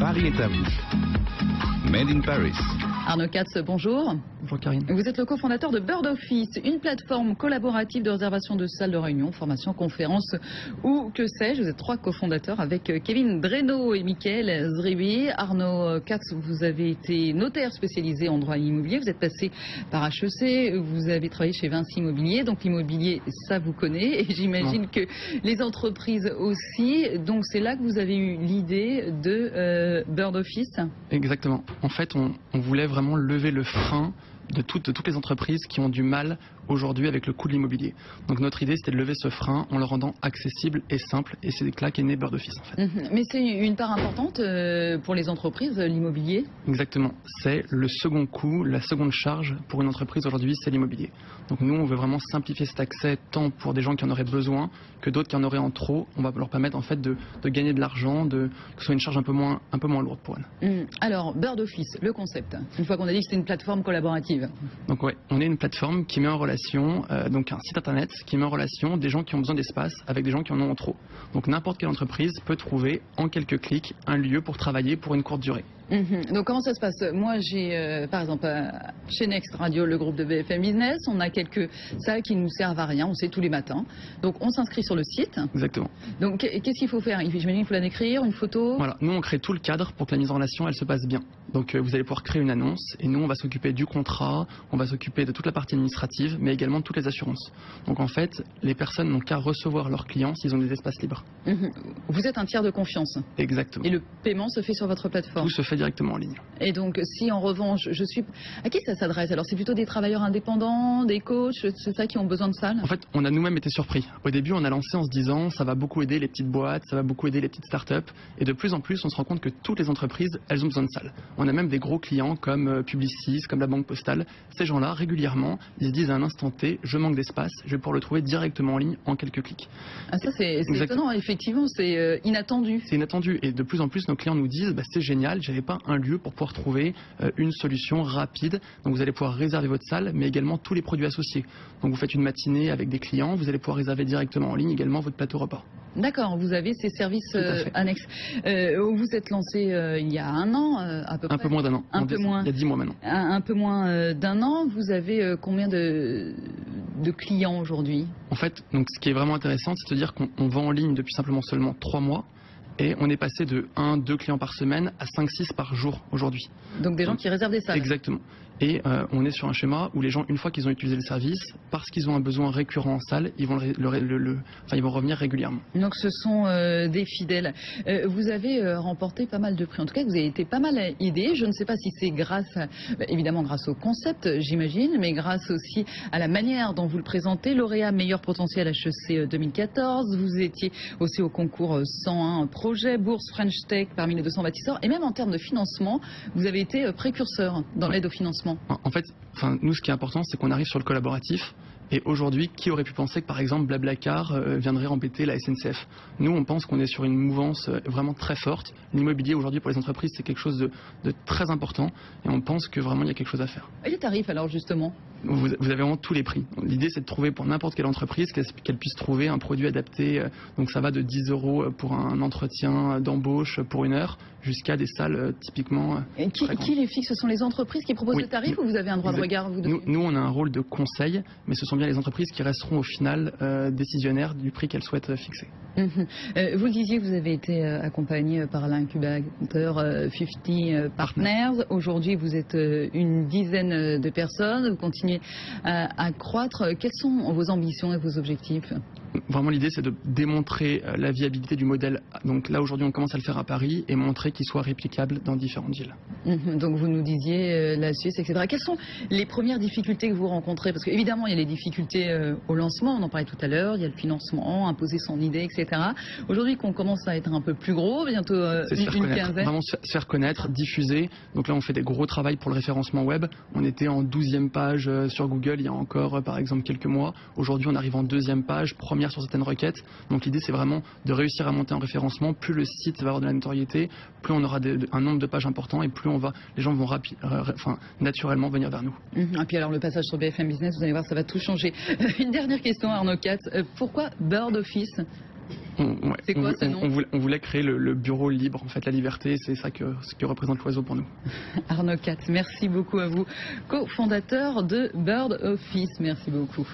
Paris est à vous. Made in Paris. Arnaud Katz, bonjour. Bonjour Karine. Vous êtes le cofondateur de Bird Office, une plateforme collaborative de réservation de salles de réunion, formation, conférences ou que sais-je. Vous êtes 3 cofondateurs avec Kevin Dreno et Mickaël Zribi. Arnaud Katz, vous avez été notaire spécialisé en droit immobilier. Vous êtes passé par HEC, vous avez travaillé chez Vinci Immobilier. Donc l'immobilier, ça vous connaît. Et j'imagine que les entreprises aussi. Donc c'est là que vous avez eu l'idée de Bird Office. Exactement. En fait, on voulait vraiment lever le frein de toutes les entreprises qui ont du mal aujourd'hui avec le coût de l'immobilier. Donc notre idée, c'était de lever ce frein en le rendant accessible et simple. Et c'est là qu'est né Bird Office, en fait. Mais c'est une part importante pour les entreprises, l'immobilier. Exactement. C'est le second coût, la seconde charge pour une entreprise aujourd'hui, c'est l'immobilier. Donc nous, on veut vraiment simplifier cet accès tant pour des gens qui en auraient besoin que d'autres qui en auraient en trop. On va leur permettre en fait de gagner de l'argent, que ce soit une charge un peu moins lourde pour elles. Alors, Bird Office, le concept. Une fois qu'on a dit que c'était une plateforme collaborative. Donc ouais, on est une plateforme qui met en relation, donc un site internet qui met en relation des gens qui ont besoin d'espace avec des gens qui en ont en trop. Donc n'importe quelle entreprise peut trouver en quelques clics un lieu pour travailler pour une courte durée. Donc comment ça se passe? Moi j'ai par exemple chez Next Radio, le groupe de BFM Business, on a quelques salles qui nous servent à rien, on sait tous les matins. Donc on s'inscrit sur le site. Exactement. Donc qu'est-ce qu'il faut faire? J'imagine qu'il faut la décrire, une photo. Voilà, nous on crée tout le cadre pour que la mise en relation elle se passe bien. Donc vous allez pouvoir créer une annonce et nous on va s'occuper du contrat, on va s'occuper de toute la partie administrative mais également de toutes les assurances. Donc en fait les personnes n'ont qu'à recevoir leurs clients s'ils ont des espaces libres. Vous êtes un tiers de confiance. Exactement. Et le paiement se fait sur votre plateforme. Tout se fait directement en ligne. Et donc si en revanche je suis... À qui ça s'adresse? Alors c'est plutôt des travailleurs indépendants, des coachs, c'est ça qui ont besoin de salles? En fait on a nous-mêmes été surpris. Au début on a lancé en se disant ça va beaucoup aider les petites boîtes, ça va beaucoup aider les petites startups. Et de plus en plus on se rend compte que toutes les entreprises elles ont besoin de salles. On a même des gros clients comme Publicis, comme la Banque Postale. Ces gens-là régulièrement ils se disent à un instant T je manque d'espace, je vais pouvoir le trouver directement en ligne en quelques clics. Ah ça c'est étonnant, effectivement c'est inattendu. C'est inattendu et de plus en plus nos clients nous disent c'est génial, j'avais pas un lieu pour pouvoir trouver une solution rapide. Donc vous allez pouvoir réserver votre salle mais également tous les produits associés. Donc vous faites une matinée avec des clients, vous allez pouvoir réserver directement en ligne également votre plateau repas. D'accord, vous avez ces services annexes. Vous êtes lancé il y a un an à peu près. Un peu moins d'un an. Il y a 10 mois maintenant. Un peu moins d'un an. Vous avez combien de clients aujourd'hui? En fait, donc, ce qui est vraiment intéressant, c'est de dire qu'on vend en ligne depuis simplement seulement 3 mois. Et on est passé de 1-2 clients par semaine à 5-6 par jour aujourd'hui. Donc des gens qui réservent des salles. Exactement. Et on est sur un schéma où les gens, une fois qu'ils ont utilisé le service, parce qu'ils ont un besoin récurrent en salle, ils vont, ils vont revenir régulièrement. Donc ce sont des fidèles. Vous avez remporté pas mal de prix. En tout cas, vous avez été pas mal aidé. Je ne sais pas si c'est grâce, évidemment grâce au concept, j'imagine, mais grâce aussi à la manière dont vous le présentez. Lauréat meilleur potentiel HEC 2014. Vous étiez aussi au concours 101 projet, bourse French Tech parmi les 200 bâtisseurs. Et même en termes de financement, vous avez été précurseur dans l'aide au financement. En fait, nous, ce qui est important, c'est qu'on arrive sur le collaboratif. Et aujourd'hui, qui aurait pu penser que, par exemple, Blablacar viendrait embêter la SNCF? Nous, on pense qu'on est sur une mouvance vraiment très forte. L'immobilier, aujourd'hui, pour les entreprises, c'est quelque chose de très important. Et on pense que vraiment, il y a quelque chose à faire. Et les tarifs, alors, justement? Vous avez vraiment tous les prix. L'idée, c'est de trouver pour n'importe quelle entreprise qu'elle puisse trouver un produit adapté. Donc ça va de 10 € pour un entretien d'embauche pour 1 heure jusqu'à des salles typiquement... Et qui les fixe? Ce sont les entreprises qui proposent le tarif ou vous avez un droit de regard? Nous, on a un rôle de conseil, mais ce sont bien les entreprises qui resteront au final décisionnaires du prix qu'elles souhaitent fixer. Vous le disiez, vous avez été accompagné par l'incubateur 50 Partners. Aujourd'hui, vous êtes une dizaine de personnes. Vous continuez à croître. Quelles sont vos ambitions et vos objectifs? Vraiment, l'idée, c'est de démontrer la viabilité du modèle. Donc là, aujourd'hui, on commence à le faire à Paris et montrer qu'il soit réplicable dans différentes villes. Donc vous nous disiez la Suisse, etc. Quelles sont les premières difficultés que vous rencontrez? Parce qu'évidemment, il y a les difficultés au lancement, on en parlait tout à l'heure, il y a le financement, imposer son idée, etc. Aujourd'hui, qu'on commence à être un peu plus gros, bientôt une quinzaine. Vraiment se faire connaître, diffuser. Donc là, on fait des gros travail pour le référencement web. On était en 12e page sur Google il y a encore, par exemple, quelques mois. Aujourd'hui, on arrive en 2e page, première sur certaines requêtes. Donc l'idée, c'est vraiment de réussir à monter en référencement. Plus le site va avoir de la notoriété, plus on aura un nombre de pages important et plus les gens vont naturellement venir vers nous. Et puis alors le passage sur BFM Business, vous allez voir, ça va tout changer. Une dernière question, Arnaud Katz. Pourquoi Bird Office? C'est quoi ce nom? On voulait créer le bureau libre, en fait, la liberté, c'est ça ce que représente l'oiseau pour nous. Arnaud Katz, merci beaucoup à vous, cofondateur de Bird Office. Merci beaucoup.